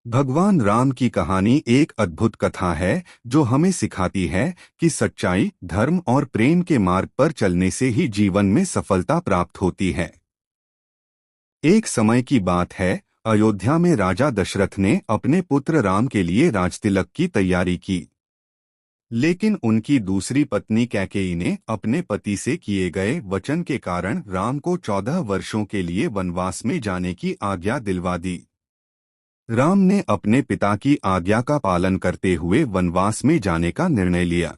भगवान राम की कहानी एक अद्भुत कथा है जो हमें सिखाती है कि सच्चाई, धर्म और प्रेम के मार्ग पर चलने से ही जीवन में सफलता प्राप्त होती है। एक समय की बात है, अयोध्या में राजा दशरथ ने अपने पुत्र राम के लिए राजतिलक की तैयारी की। लेकिन उनकी दूसरी पत्नी कैकेयी ने अपने पति से किए गए वचन के कारण राम को 14 वर्षों के लिए वनवास में जाने की आज्ञा दिलवा दी। राम ने अपने पिता की आज्ञा का पालन करते हुए वनवास में जाने का निर्णय लिया।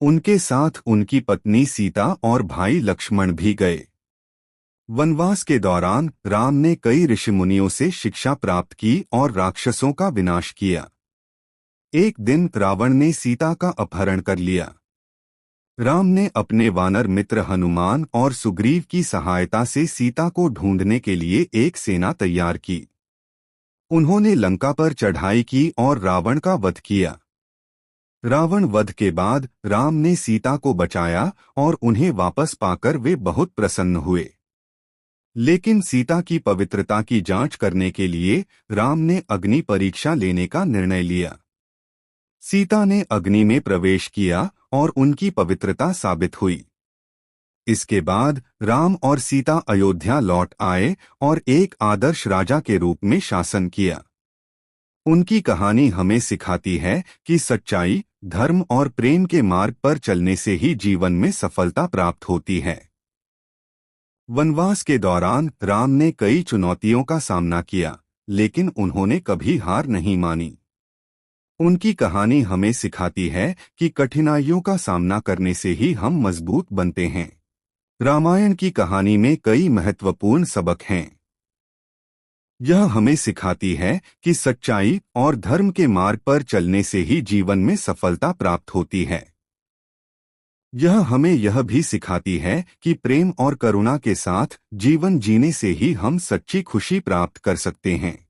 उनके साथ उनकी पत्नी सीता और भाई लक्ष्मण भी गए। वनवास के दौरान राम ने कई ऋषिमुनियों से शिक्षा प्राप्त की और राक्षसों का विनाश किया। एक दिन रावण ने सीता का अपहरण कर लिया। राम ने अपने वानर मित्र हनुमान और सुग्रीव की सहायता से सीता को ढूंढने के लिए एक सेना तैयार की। उन्होंने लंका पर चढ़ाई की और रावण का वध किया। रावण वध के बाद राम ने सीता को बचाया और उन्हें वापस पाकर वे बहुत प्रसन्न हुए। लेकिन सीता की पवित्रता की जांच करने के लिए राम ने अग्नि परीक्षा लेने का निर्णय लिया। सीता ने अग्नि में प्रवेश किया और उनकी पवित्रता साबित हुई। इसके बाद राम और सीता अयोध्या लौट आए और एक आदर्श राजा के रूप में शासन किया। उनकी कहानी हमें सिखाती है कि सच्चाई, धर्म और प्रेम के मार्ग पर चलने से ही जीवन में सफलता प्राप्त होती है। वनवास के दौरान राम ने कई चुनौतियों का सामना किया, लेकिन उन्होंने कभी हार नहीं मानी। उनकी कहानी हमें सिखाती है कि कठिनाइयों का सामना करने से ही हम मजबूत बनते हैं। रामायण की कहानी में कई महत्वपूर्ण सबक हैं। यह हमें सिखाती है कि सच्चाई और धर्म के मार्ग पर चलने से ही जीवन में सफलता प्राप्त होती है। यह हमें यह भी सिखाती है कि प्रेम और करुणा के साथ जीवन जीने से ही हम सच्ची खुशी प्राप्त कर सकते हैं।